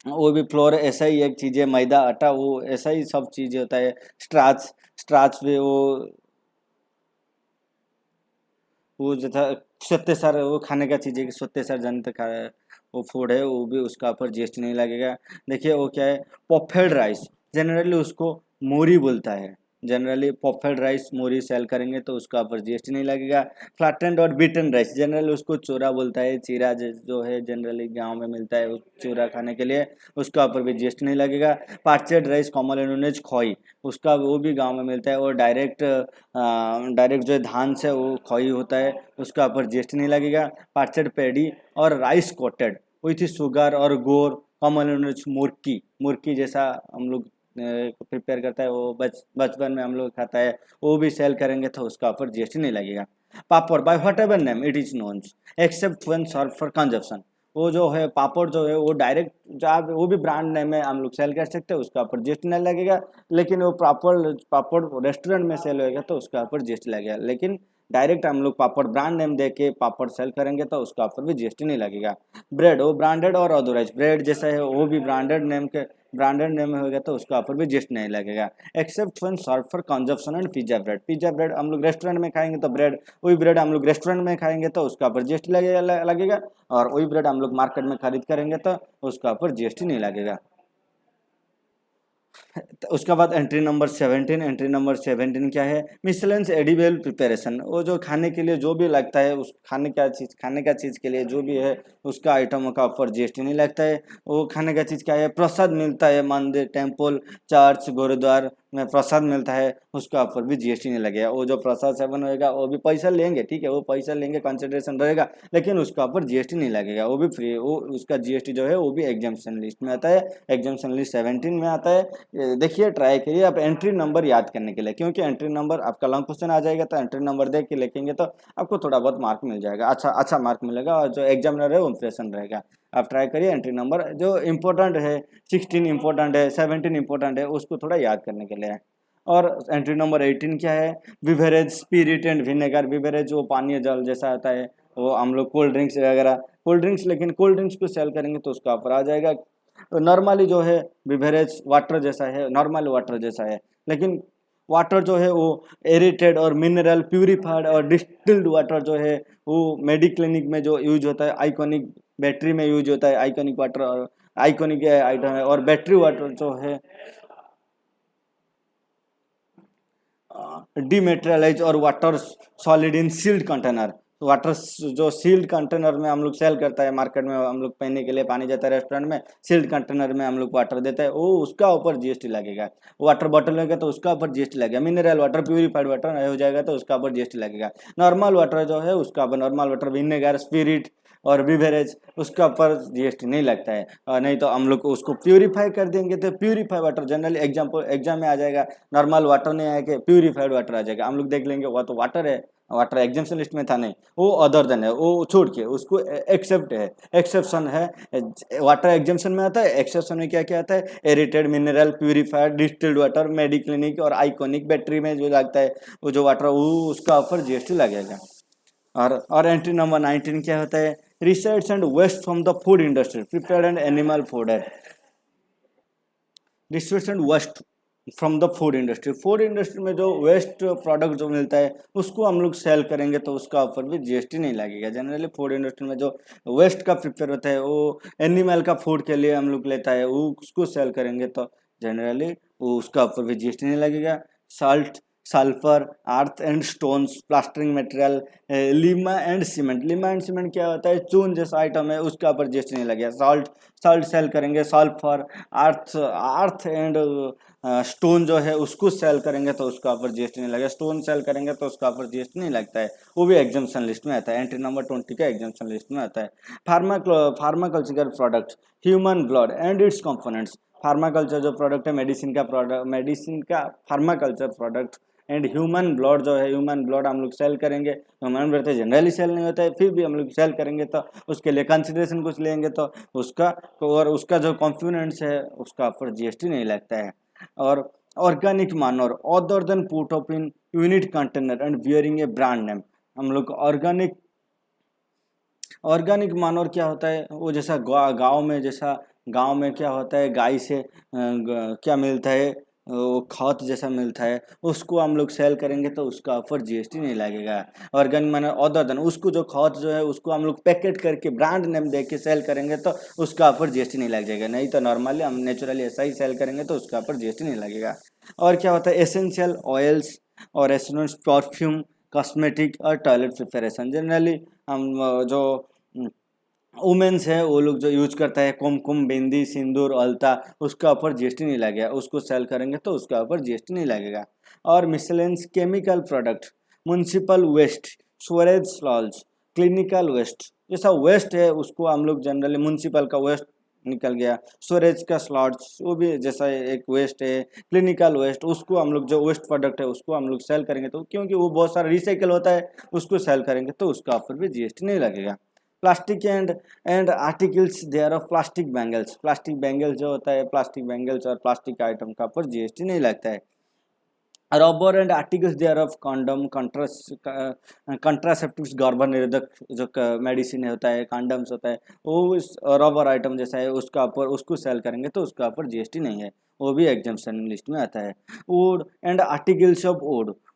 वो भी फ्लोर ऐसा ही एक चीज़ है, मैदा आटा वो ऐसा ही सब चीज़ होता है। स्टार्च, स्टार्च भी वो जो था श्वेतेसार, वो खाने का चीज़ है कि श्वेतेसार जनता खा वो फूड है, वो भी उसका ऊपर जीएसटी नहीं लगेगा। देखिए वो क्या है, पॉफेड राइस, जनरली उसको मोरी बोलता है। जनरली पॉफेड राइस मोरी सेल करेंगे तो उसका ऊपर जीएसटी नहीं लगेगा। फ्लैटेंड और बीटन राइस, जनरली उसको चूरा बोलता है। चीरा जो है जनरली गांव में मिलता है, उस चूरा खाने के लिए उसका ऊपर भी जीएसटी नहीं लगेगा। पार्चेड राइस कॉमन नोन एज खोई, उसका वो भी गांव में मिलता है और डायरेक्ट जो है धान से वो खोई होता है, उसका ऊपर जीएसटी नहीं लगेगा। पार्चेड पेडी और राइस कोटेड विथ शुगर और गोर कॉमन मुर्की, मुर्की जैसा हम लोग प्रिपेयर करता है, वो बचपन में हम लोग खाता है, वो भी सेल करेंगे तो उसका ऊपर जीएसटी नहीं लगेगा। Papad by whatever name it is known except when serve for consumption, वो जो है पापड़ जो है वो डायरेक्ट जब वो भी ब्रांड नेम है हम लोग सेल कर सकते हैं, उसका ऊपर जीएसटी नहीं लगेगा। लेकिन वो पापड़ रेस्टोरेंट में सेल होएगा तो उसका ऊपर जीएसटी लगेगा। लेकिन डायरेक्ट हम लोग पापड़ ब्रांड नेम दे के पापड़ सेल करेंगे तो उसका ऊपर भी जीएसटी नहीं लगेगा। ब्रेड वो ब्रांडेड और ऑथोराइज ब्रेड जैसा है वो भी ब्रांडेड नेम में होगा तो उसका ऊपर भी जीएसटी नहीं लगेगा। Except when serve for consumption and pizza bread, pizza bread हम लोग रेस्टोरेंट में खाएंगे तो वही ब्रेड हम लोग रेस्टोरेंट में खाएंगे तो उसका ऊपर जीएसटी लगेगा। और वही ब्रेड हम लोग मार्केट में खरीद करेंगे तो उसका ऊपर जीएसटी नहीं लगेगा। तो उसके बाद एंट्री नंबर 17, एंट्री नंबर 17 क्या है, मिसलेंस एडिबल प्रिपरेशन, वो जो खाने के लिए जो भी लगता है उस खाने का चीज़ के लिए जो भी है उसका आइटम का ऊपर जीएसटी नहीं लगता है। वो खाने का चीज़ क्या है, प्रसाद मिलता है मंदिर टेम्पल चर्च गुरुद्वार में प्रसाद मिलता है, उसका ऊपर भी जीएसटी नहीं लगेगा। वो जो प्रसाद सेवन होएगा वो भी पैसा लेंगे, ठीक है, वो पैसा लेंगे, कंसिडरेशन रहेगा, लेकिन उसका ऊपर जीएसटी नहीं लगेगा, वो भी फ्री। वो उसका जीएसटी जो है वो भी एग्जाम्पशन लिस्ट में आता है, एग्जाम्पशन लिस्ट 17 में आता है। देखिए ट्राई करिए आप एंट्री नंबर याद करने के लिए, क्योंकि एंट्री नंबर आपका लॉन्ग क्वेश्चन आ जाएगा तो एंट्री नंबर देख के लिखेंगे तो आपको थोड़ा बहुत मार्क मिल जाएगा, अच्छा मार्क मिलेगा, और जो एग्जामिनर है वो इंप्रेशन रहेगा। आप ट्राई करिए एंट्री नंबर जो इम्पोर्टेंट है, 16 इम्पोर्टेंट है, 17 इम्पोर्टेंट है, उसको थोड़ा याद करने के लिए। और एंट्री नंबर 18 क्या है, beverage spirit and vinegar, beverage वो पानीय जल जैसा आता है, वो हम लोग कोल्ड ड्रिंक्स वगैरह, कोल्ड ड्रिंक्स, लेकिन कोल्ड ड्रिंक्स को सेल करेंगे तो उसका ऊपर आ जाएगा। नॉर्मली जो है बिवरेज वाटर जैसा है, नॉर्मल वाटर जैसा है, लेकिन वाटर जो है वो एरेटेड और मिनरल प्यूरिफाइड और डिस्टिल्ड वाटर जो है वो मेडिक्लिनिक में जो यूज होता है, आइकॉनिक बैटरी में यूज होता है, आइकॉनिक वाटर और आइकॉनिक आइटम है। और बैटरी वाटर जो है डिमेटेरियलाइज और water solid in sealed container, water जो सील्ड कंटेनर में हम लोग सेल करता है मार्केट में, हम लोग पीने के लिए पानी जाता है रेस्टोरेंट में, सील्ड कंटेनर में हम लोग वाटर देता है, वो उसका ऊपर जीएसटी लगेगा। वाटर बॉटल लगेगा तो उसका ऊपर जीएसटी लगेगा। मिनरल वाटर, प्यूरिफाइड वाटर हो जाएगा तो उसका ऊपर जीएसटी लगेगा। नॉर्मल वाटर जो है उसका ऊपर, नॉर्मल वाटर, विनेगर, स्पिरिट और बिवरेज, उसका ऊपर जीएसटी नहीं लगता है। और नहीं तो हम लोग उसको प्यूरिफाई कर देंगे तो प्यूरिफाई वाटर जनरली एग्जाम में आ जाएगा, नॉर्मल वाटर नहीं आएगा, प्यूरिफाइड वाटर आ जाएगा। हम लोग देख लेंगे वो तो वाटर है, वाटर एग्जाम्शन लिस्ट में था नहीं, वो अदर देन है, वो छोड़ के उसको एक्सेप्ट है, एक्सेप्शन है। वाटर एग्जाम्शन में आता है, एक्सेप्शन में क्या क्या आता है, एरिटेड, मिनरल, प्यूरिफाइड, डिस्टिल्ड वाटर, मेडिक्लिनिक और आइकोनिक बैटरी में जो लगता है वो जो वाटर, वो उसका ऊपर जीएसटी लगेगा। और एंट्री नंबर 19 क्या होता है, residues and waste from the food industry, prepared and animal food है। Residues and waste from the food industry में जो वेस्ट प्रोडक्ट जो मिलता है उसको हम लोग सेल करेंगे तो उसका ऊपर भी जीएसटी नहीं लगेगा। जनरली फूड इंडस्ट्री में जो वेस्ट का प्रिपेयर होता है वो एनिमल का फूड के लिए हम लोग लेता है, वो उसको सेल करेंगे तो जनरली वो उसका ऊपर भी जीएसटी नहीं लगेगा। Salt, sulphur, earth and stones, plastering material, Lima and cement. Lima and cement क्या होता है, चून जैसा आइटम है, उसका ऊपर जीएसटी नहीं लगेगा। सॉल्ट सेल करेंगे, सल्फर, अर्थ एंड स्टोन जो है उसको सेल करेंगे तो उसका ऊपर जीएसटी नहीं लगेगा। स्टोन सेल करेंगे तो उसका ऊपर जीएसटी नहीं लगता है, वो भी एग्जाम्शन लिस्ट में आता है, एंट्री नंबर 20 का एग्जाम्शन लिस्ट में आता है। Pharmaceutical product, human blood and its components. Pharmaceutical जो प्रोडक्ट है, मेडिसिन का pharmaceutical product and human blood जो है, ह्यूमन ब्लड हम लोग सेल करेंगे। ह्यूमन ब्लड तो जनरली सेल नहीं होता है, फिर भी हम लोग सेल करेंगे तो उसके लिए कंसिडरेशन कुछ लेंगे तो उसका, और उसका जो कंपोनेंट्स है उसका ऊपर जीएसटी नहीं लगता है। और organic manure other than put up in unit container and bearing a brand name. हम लोग ऑर्गेनिक मानोर क्या होता है, वो जैसा गांव में क्या होता है, गाय से क्या मिलता है, वो खाद जैसा मिलता है, उसको हम लोग सेल करेंगे तो उसका ऊपर जीएसटी नहीं लगेगा। ऑर्गेनिक मानोर अदर देन, उसको जो खाद जो है उसको हम लोग पैकेट करके ब्रांड नेम दे के सेल करेंगे तो उसका ऊपर जीएसटी नहीं लग जाएगा। नहीं तो नॉर्मली हम नेचुरली ऐसा ही सेल करेंगे तो उसका ऊपर जीएसटी नहीं लगेगा। और क्या होता है, एसेंशियल ऑयल्स और एसेंशियल परफ्यूम, कॉस्मेटिक और टॉयलेट प्रिपरेशन। जनरली हम जो वुमेन्स है वो लोग जो यूज करता है कुमकुम, बिंदी, सिंदूर, अलता, उसका ऊपर जीएसटी नहीं लगेगा, उसको सेल करेंगे तो उसका ऊपर जीएसटी नहीं लगेगा। और miscellaneous chemical product, municipal waste, स्टोरेज स्लॉल्स, क्लिनिकल वेस्ट, जैसा वेस्ट है उसको हम लोग जनरली, म्युनिसिपल का वेस्ट निकल गया, स्टोरेज का स्लॉट्स वो भी जैसा एक वेस्ट है, क्लिनिकल वेस्ट, उसको हम लोग जो वेस्ट प्रोडक्ट है उसको हम लोग सेल करेंगे तो, क्योंकि वो बहुत सारा रिसाइकल होता है, उसको सेल करेंगे तो उसका ऊपर भी जीएसटी नहीं लगेगा। Plastic and articles thereof plastic bangles, plastic bangles जो होता है, प्लास्टिक बैंगल्स और प्लास्टिक आइटम का ऊपर जीएसटी नहीं लगता है। Rubber and articles thereof condom, contraceptives, गर्भ निरोधक जो मेडिसिन होता है, कॉन्डम्स होता है, वो इस रबर आइटम जैसा है उसका ऊपर, उसको सेल करेंगे तो उसका ऊपर जीएसटी नहीं है, वो भी एग्जाम्पशन लिस्ट में आता है। Would and articles of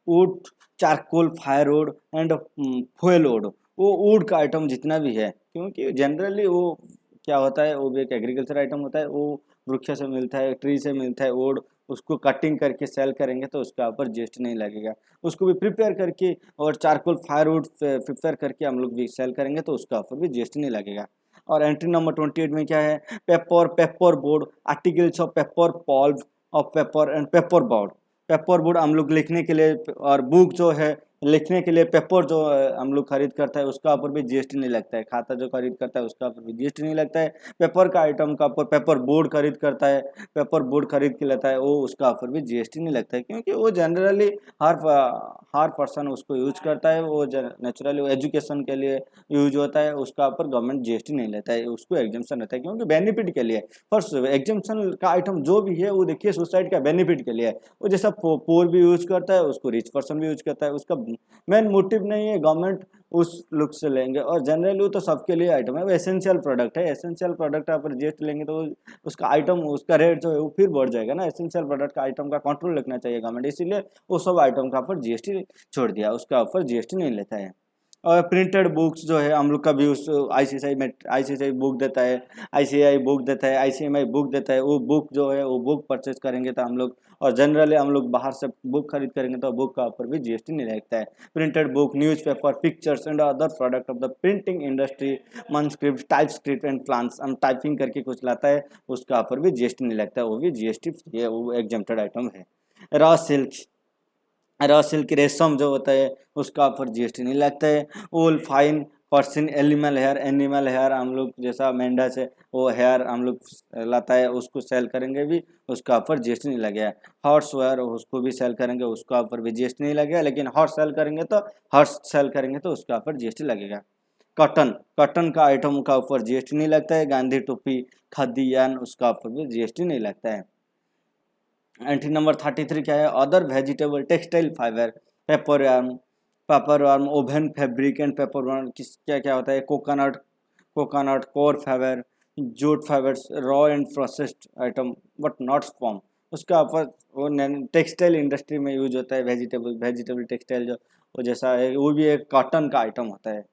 would, charcoal, firewood and fuel wood, वो वुड का आइटम जितना भी है, क्योंकि जनरली वो क्या होता है, वो भी एक एग्रीकल्चर आइटम होता है, वो वृक्ष से मिलता है, ट्री से मिलता है वुड, उसको कटिंग करके सेल करेंगे तो उसका ऊपर जीएसटी नहीं लगेगा। उसको भी प्रिपेयर करके और चारकोल फायरवुड प्रिपेयर करके हम लोग भी सेल करेंगे तो उसका ऊपर भी जीएसटी नहीं लगेगा। और एंट्री नंबर 28 में क्या है, paper board, articles of paper, pulp of paper and paper board. Paper board हम लोग लिखने के लिए, और बुक जो है लिखने के लिए, पेपर जो हम लोग खरीद करता है उसका ऊपर भी जीएसटी नहीं लगता है। खाता जो खरीद करता है उसका ऊपर भी जीएसटी नहीं लगता है। पेपर का आइटम का ऊपर, पेपर बोर्ड खरीद करता है, पेपर बोर्ड खरीद के लेता है, वो उसका ऊपर भी जीएसटी नहीं लगता है, क्योंकि वो जनरली हर पर्सन उसको यूज करता है, वो नेचुरली वो एजुकेशन के लिए यूज होता है, उसका ऊपर गवर्नमेंट जीएसटी नहीं लेता है, उसको एग्जाम्पशन रहता है, क्योंकि बेनिफिट के लिए। फर्स्ट एग्जाम्पशन का आइटम जो भी है वो देखिए सोसाइटी का बेनिफिट के लिए है, वो जैसा पोर भी यूज करता है, उसको रिच पर्सन भी यूज करता है, उसका मेन मोटिव नहीं है गवर्नमेंट उस लुक से लेंगे। और जनरली वो तो सबके लिए आइटम है, वो एसेंशियल प्रोडक्ट है, एसेंशियल प्रोडक्ट आप जीएसटी लेंगे तो उसका आइटम, उसका रेट जो है वो फिर बढ़ जाएगा ना। एसेंशियल प्रोडक्ट का आइटम का कंट्रोल रखना चाहिए गवर्नमेंट, इसीलिए वो सब आइटम का ऊपर जीएसटी छोड़ दिया, उसका ऊपर जीएसटी नहीं लेता है। और प्रिंटेड बुक्स जो है हम लोग का भी उस आईसीआईसीआई बुक देता है, आईसीआई बुक देता है, आईसीएमआई बुक देता है, वो बुक जो है वो बुक परचेज करेंगे तो हम लोग, और जनरली हम लोग बाहर से बुक खरीद करेंगे तो बुक का ऊपर भी जीएसटी नहीं लगता है। Printed book, newspaper, pictures and other product of the printing industry, manuscript, typescript and plans, हम टाइपिंग करके कुछ लाता है उसका ऊपर भी जीएसटी नहीं लगता है, वो भी जीएसटी फ्री है, वो एग्जेम्प्टेड आइटम है। रॉ सिल्क रेशम जो होता है उसका ऊपर जीएसटी नहीं लगता है। वूल, फाइन, पर्सिन, एनिमल हेयर हम लोग जैसा मेंढा से वो हेयर हम लोग लाता है उसको सेल करेंगे भी, उसका ऊपर जीएसटी नहीं लगेगा। हॉर्स वेयर उसको भी सेल करेंगे उसका ऊपर भी जीएसटी नहीं लगेगा, लेकिन हॉर्स सेल करेंगे तो उसका ऊपर जीएसटी लगेगा। कॉटन का आइटम का ऊपर जीएसटी नहीं लगता है। गांधी टोपी, खादी यान उसका ऊपर भी जीएसटी नहीं लगता है। एंट्री नंबर 33 क्या है? Other vegetable, textile fibre, paper warm, woven fabric and paper warm, किस क्या क्या होता है? Coconut coir fibre, jute fibres, raw and processed item but not spun, उसका ऊपर वो टेक्सटाइल इंडस्ट्री में यूज होता है। वेजिटेबल टेक्सटाइल जो वो जैसा है वो भी एक कॉटन का आइटम होता है,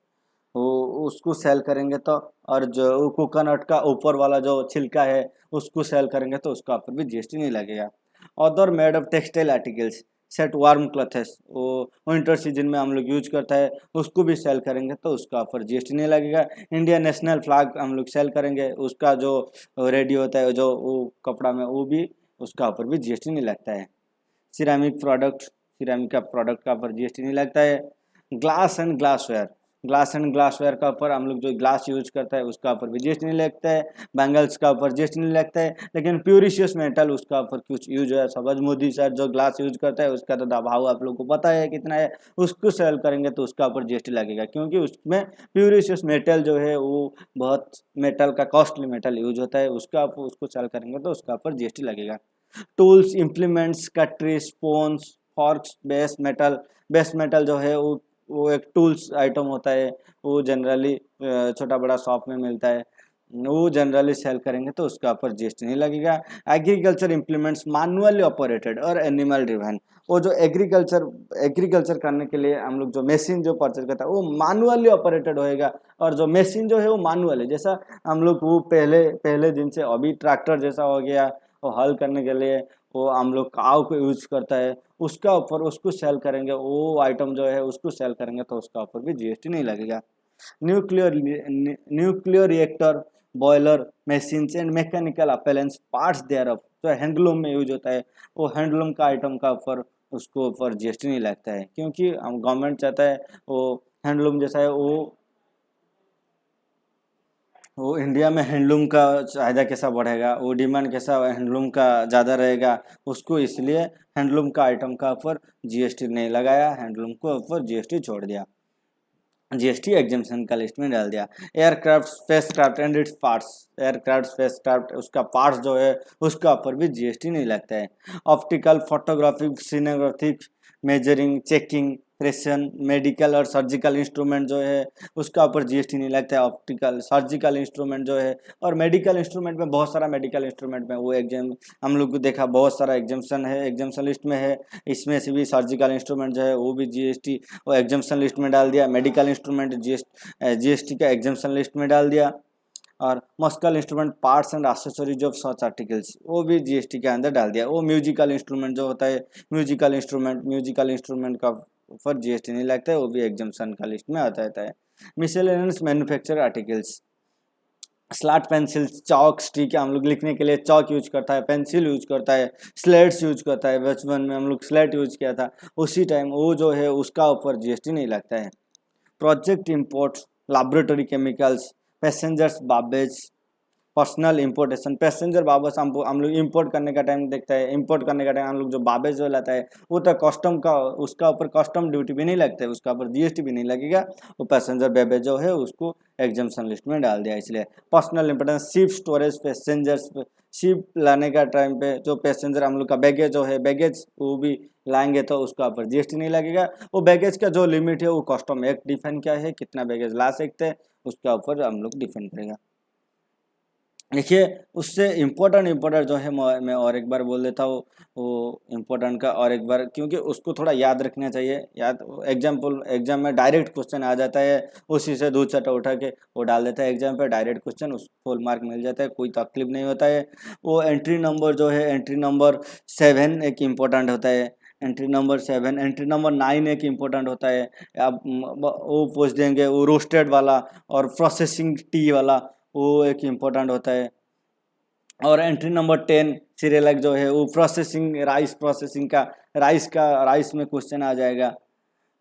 वो उसको सेल करेंगे तो, और जो कोकोनट का ऊपर वाला जो छिलका है उसको सेल करेंगे तो उसका ऊपर भी जीएसटी नहीं लगेगा। Other made of textile articles, set warm clothes, वो विंटर सीजन में हम लोग यूज करता है उसको भी सेल करेंगे तो उसका ऊपर जीएसटी नहीं लगेगा। इंडिया नेशनल फ्लैग हम लोग सेल करेंगे, उसका जो रेडी होता है जो वो कपड़ा में वो भी उसका ऊपर भी जीएसटी नहीं लगता है। सिरामिक का प्रोडक्ट का ऊपर जीएसटी नहीं लगता है। ग्लास एंड ग्लासवेयर का ऊपर हम लोग जो ग्लास यूज करता है उसका ऊपर भी जीएसटी नहीं लगता है। बैंगल्स का ऊपर जीएसटी नहीं लगता है, लेकिन प्यूरिशियस मेटल उसका ऊपर कुछ यूज है। सबाज मोदी सर जो ग्लास यूज करता है उसका तो भाव आप लोग को पता है कितना है, उसको सेल करेंगे तो उसका ऊपर जीएसटी लगेगा, क्योंकि उसमें प्यूरिशियस मेटल जो है वो बहुत मेटल का कॉस्टली मेटल यूज होता है, उसको सेल करेंगे तो उसका ऊपर जीएसटी लगेगा। टूल्स, इम्प्लीमेंट्स, कटरी, स्पोन्स, फॉर्क्स, बेस मेटल जो है वो एक टूल्स आइटम होता है, वो जनरली छोटा बड़ा शॉप में मिलता है, वो जनरली सेल करेंगे तो उसका ऊपर जीएसटी नहीं लगेगा। एग्रीकल्चर इम्प्लीमेंट्स मैनुअली ऑपरेटेड और एनिमल ड्रिवन, वो जो एग्रीकल्चर करने के लिए हम लोग जो मशीन जो परचेज करता है वो मैनुअली ऑपरेटेड होएगा, और जो मशीन जो है वो मैनुअल है। जैसा हम लोग वो पहले दिन से अभी ट्रैक्टर जैसा हो गया, वो हल करने के लिए वो हम लोग काव को यूज करता है, उसका ऊपर उसको सेल करेंगे, वो आइटम जो है उसको सेल करेंगे तो उसका ऊपर भी जीएसटी नहीं लगेगा। Nuclear reactor, boiler, machines and mechanical appliances parts thereof, तो हैंडलूम में यूज होता है, वो हैंडलूम का आइटम का ऊपर उसको ऊपर जीएसटी नहीं लगता है, क्योंकि हम गवर्नमेंट चाहता है वो हैंडलूम जैसा है वो इंडिया में हैंडलूम का चाहिदा कैसा बढ़ेगा, वो डिमांड कैसा हैंडलूम का ज़्यादा रहेगा, उसको इसलिए हैंडलूम का आइटम का ऊपर जीएसटी नहीं लगाया, हैंडलूम को ऊपर जीएसटी छोड़ दिया, जीएसटी एग्जेम्पशन का लिस्ट में डाल दिया। Aircraft, spacecraft and its parts, aircraft, spacecraft उसका पार्ट्स जो है उसका ऊपर भी जीएसटी नहीं लगता है। Optical, photographic, cinematographic, measuring, checking, precision, medical और सर्जिकल इंस्ट्रूमेंट जो है उसका ऊपर जीएसटी नहीं लगता है। ऑप्टिकल, सर्जिकल इंस्ट्रूमेंट जो है, और मेडिकल इंस्ट्रूमेंट में बहुत सारा मेडिकल इंस्ट्रूमेंट में वो एग्जाम हम लोग को देखा बहुत सारा एग्जाम्पशन लिस्ट में है, इसमें से भी सर्जिकल इंस्ट्रूमेंट जो है वो भी जीएसटी वो एग्जाम्पशन लिस्ट में डाल दिया। मेडिकल इंस्ट्रूमेंट जीएसटी का एग्जाम्पशन लिस्ट में डाल दिया, और muscle instrument, parts and accessories of such articles वो भी जीएसटी के अंदर डाल दिया। वो म्यूजिकल इंस्ट्रूमेंट जो होता है, म्यूजिकल इंस्ट्रूमेंट का ऊपर जीएसटी नहीं लगता है, वो भी एग्जाम्पशन का लिस्ट में आता रहता है। Miscellaneous manufacture articles, slate pencil, chalk, stick, हम लोग लिखने के लिए चौक यूज करता है, पेंसिल यूज करता है, स्लेट्स यूज करता है, बचपन में हम लोग स्लेट यूज किया था, उसी टाइम वो जो है उसका ऊपर जीएसटी नहीं लगता है। Project import, laboratory chemicals, passengers baggage, personal importation, passenger baggage हम लोग इंपोर्ट करने का टाइम देखते हैं, इंपोर्ट करने का टाइम हम लोग जो बाबेज जो लाता है वो तो कस्टम का, उसका ऊपर कस्टम ड्यूटी भी नहीं लगता है, उसका ऊपर जीएसटी भी नहीं लगेगा, वो पैसेंजर बेबेज जो है उसको एग्जाम्पशन लिस्ट में डाल दिया। इसलिए personal importance, ship storage, passengers, ship लाने का टाइम पे जो पैसेंजर हम लोग का बैगेज जो है बैगेज वो भी लाएंगे तो उसका ऊपर जीएसटी नहीं लगेगा। वो बैगेज का जो लिमिट है वो कस्टम एक डिफाइन क्या है, कितना बैगेज ला सकते हैं उसका ऊपर हम लोग डिफाइन करेगा। देखिए उससे इम्पोर्टेंट जो है मैं और एक बार बोल देता हूँ वो इम्पोर्टेंट का और एक बार, क्योंकि उसको थोड़ा याद रखना चाहिए। याद एग्जाम में डायरेक्ट क्वेश्चन आ जाता है, उसी से दूध चटा उठा के वो डाल देता है एग्जाम पे, डायरेक्ट क्वेश्चन, उस फुल मार्क मिल जाता है, कोई तकलीफ नहीं होता है। वो एंट्री नंबर जो है, एंट्री नंबर 7 एक इम्पोर्टेंट होता है, एंट्री नंबर 7, एंट्री नंबर 9 एक इम्पोर्टेंट होता है। आप वो पूछ देंगे वो रोस्टेड वाला और प्रोसेसिंग टी वाला, वो एक इम्पोर्टेंट होता है। और एंट्री नंबर 10 सीरियलक जो है वो प्रोसेसिंग, राइस प्रोसेसिंग का, राइस में क्वेश्चन आ जाएगा,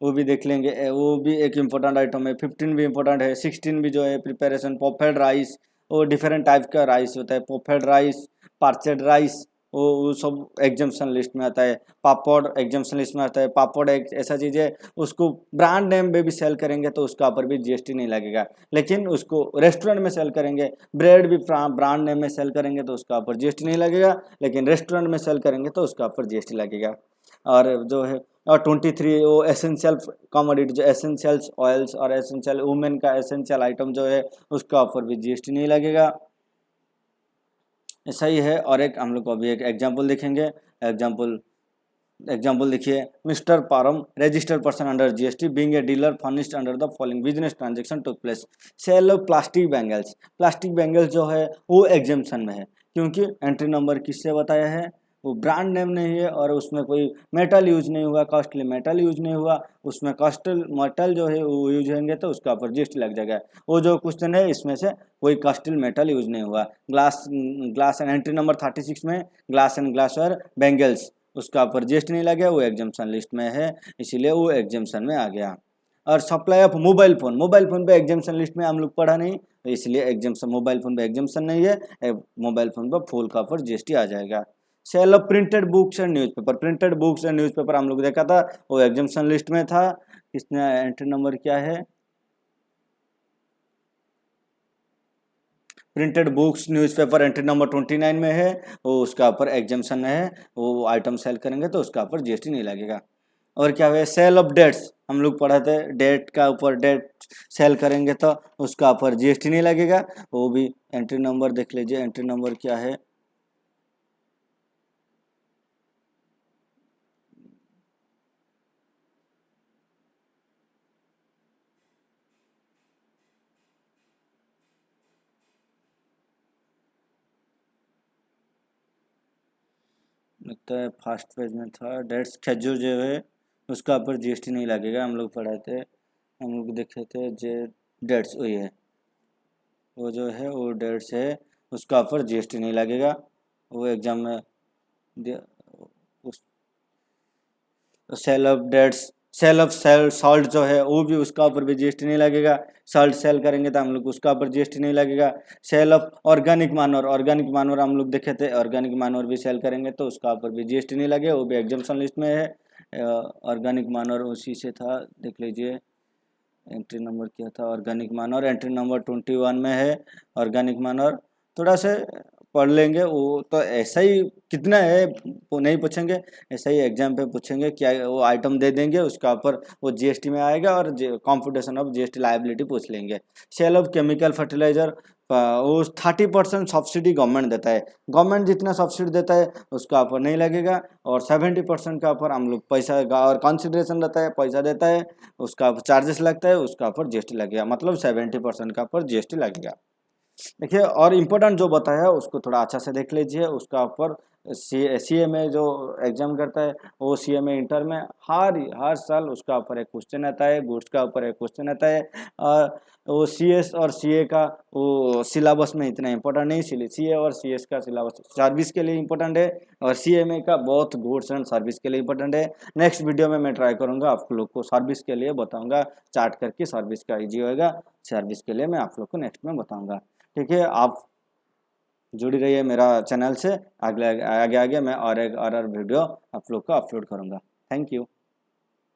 वो भी देख लेंगे, वो भी एक इम्पोर्टेंट आइटम है। 15 भी इम्पोर्टेंट है। 16 भी जो है प्रिपरेशन पॉपेड राइस, वो डिफरेंट टाइप का राइस होता है, पॉपेड राइस, पार्चेड राइस, वो सब एग्जाम्शन लिस्ट में आता है। पापड़ एग्जाम्शन लिस्ट में आता है। पापड़ एक ऐसा चीज़ है, उसको ब्रांड नेम में भी सेल करेंगे तो उसका ऊपर भी जीएसटी नहीं लगेगा, लेकिन उसको रेस्टोरेंट में सेल करेंगे, ब्रेड भी ब्रांड नेम में सेल करेंगे तो उसका ऊपर जीएसटी नहीं लगेगा, लेकिन रेस्टोरेंट में सेल करेंगे तो उसका ऊपर जीएसटी लगेगा। और जो है और 23 वो एसेंशियल कमोडिटी, जो एसेंशियल्स ऑयल्स और एसेंशियल वुमेन का एसेंशियल आइटम जो है उसका ऊपर भी जीएसटी नहीं लगेगा। ऐसा ही है। और एक हम लोग को अभी एक एग्जांपल देखेंगे। एग्जाम्पल देखिए, Mister Param registered person under GST being a dealer furnished under the following business transaction took place. Sale of plastic bangles, plastic bangles जो है वो एग्जाम्शन में है, क्योंकि एंट्री नंबर किससे बताया है, वो ब्रांड नेम नहीं है और उसमें कोई मेटल यूज नहीं हुआ, कॉस्टली मेटल यूज नहीं हुआ, उसमें कॉस्टल मेटल जो है वो यूज होंगे तो उसका ऊपर जीएसटी लग जाएगा। वो जो क्वेश्चन है इसमें से कोई कॉस्टल मेटल यूज नहीं हुआ। ग्लास एंड एंट्री नंबर 36 में ग्लास एंड ग्लास और बैंगल्स, उसका ऊपर जीएसटी नहीं लगा, वो एग्जाम्शन लिस्ट में है, इसीलिए वो एग्जाम्शन में आ गया। और सप्लाई ऑफ मोबाइल फोन पे एग्जाम्शन लिस्ट में हम लोग पढ़ा नहीं, तो इसलिए एग्जाम्शन मोबाइल फोन पे एग्जाम्शन नहीं है, मोबाइल फोन पर फुल का ऊपर जीएसटी आ जाएगा। Sale of printed books and newspaper, printed books and newspaper हम लोग देखा था, वो एग्जाम्शन लिस्ट में था। इसमें एंट्री नंबर क्या है, printed books newspaper entry number 29 में है, वो उसका ऊपर एग्जाम्शन है, वो आइटम सेल करेंगे तो उसका ऊपर जीएसटी नहीं लगेगा। और क्या है, सेल ऑफ डेट्स, हम लोग पढ़ा थे डेट का ऊपर, डेट सेल करेंगे तो उसका ऊपर जीएसटी नहीं लगेगा, वो भी एंट्री नंबर देख लीजिए, एंट्री नंबर क्या है, लगता है फर्स्ट पेज में था, डेट्स खजूर जो है उसका ऊपर जीएसटी नहीं लगेगा, हम लोग पढ़े थे, हम लोग देखे थे जे डेट्स वही है, वो जो है वो डेट्स है, उसका ऊपर जीएसटी नहीं लगेगा, वो एग्जाम में उस sale of dates, sale salt जो है वो भी उसका ऊपर भी जीएसटी नहीं लगेगा, सॉल्ट सेल करेंगे तो हम लोग उसका ऊपर जीएसटी नहीं लगेगा। सेल ऑफ ऑर्गेनिक मानवर हम लोग देखे थे, ऑर्गेनिक मानवर भी सेल करेंगे तो उसका ऊपर भी जीएसटी नहीं लगेगा, वो भी एग्जाम्शन लिस्ट में है। ऑर्गेनिक मानवर उसी से था, देख लीजिए एंट्री नंबर क्या था, ऑर्गेनिक मानवर एंट्री नंबर 21 में है। ऑर्गेनिक मानवर थोड़ा से पढ़ लेंगे, वो तो ऐसा ही कितना है वो नहीं पूछेंगे, ऐसा ही एग्जाम पे पूछेंगे, क्या वो आइटम दे देंगे उसका ऊपर वो जीएसटी में आएगा, और कॉम्पुटेशन ऑफ जीएसटी लायबिलिटी पूछ लेंगे। सेल ऑफ केमिकल फर्टिलाइजर, वो 30% सब्सिडी गवर्नमेंट देता है, गवर्नमेंट जितना सब्सिडी देता है उसका ऊपर नहीं लगेगा, और 70% का ऊपर हम लोग पैसा और कंसिडरेशन रहता है, पैसा देता है, उसका चार्जेस लगता है, उसका ऊपर जीएसटी लगेगा, मतलब 70% का ऊपर जीएसटी लगेगा। देखिए और इम्पोर्टेंट जो बताया उसको थोड़ा अच्छा से देख लीजिए, उसका ऊपर सी में जो एग्जाम करता है वो CMA इंटर में हर साल उसका ऊपर एक क्वेश्चन आता है, गुड्स का ऊपर एक क्वेश्चन आता है। और वो CS और CA का वो सिलेबस में इतना इम्पोर्टेंट नहीं, इसलिए CA और CS का सिलेबस सर्विस के लिए इम्पोर्टेंट है, और CMA का बहुत गुड्स एंड सर्विस के लिए इम्पोर्टेंट है। नेक्स्ट वीडियो में मैं ट्राई करूँगा आप लोग को सर्विस के लिए बताऊँगा, चार्ट करके सर्विस का ईजी होएगा, सर्विस के लिए मैं आप लोग को नेक्स्ट में बताऊँगा। ठीक है, आप जुड़ी रहिए मेरा चैनल से, आगे आगे मैं और एक और वीडियो आप लोग को अपलोड करूँगा। Thank you.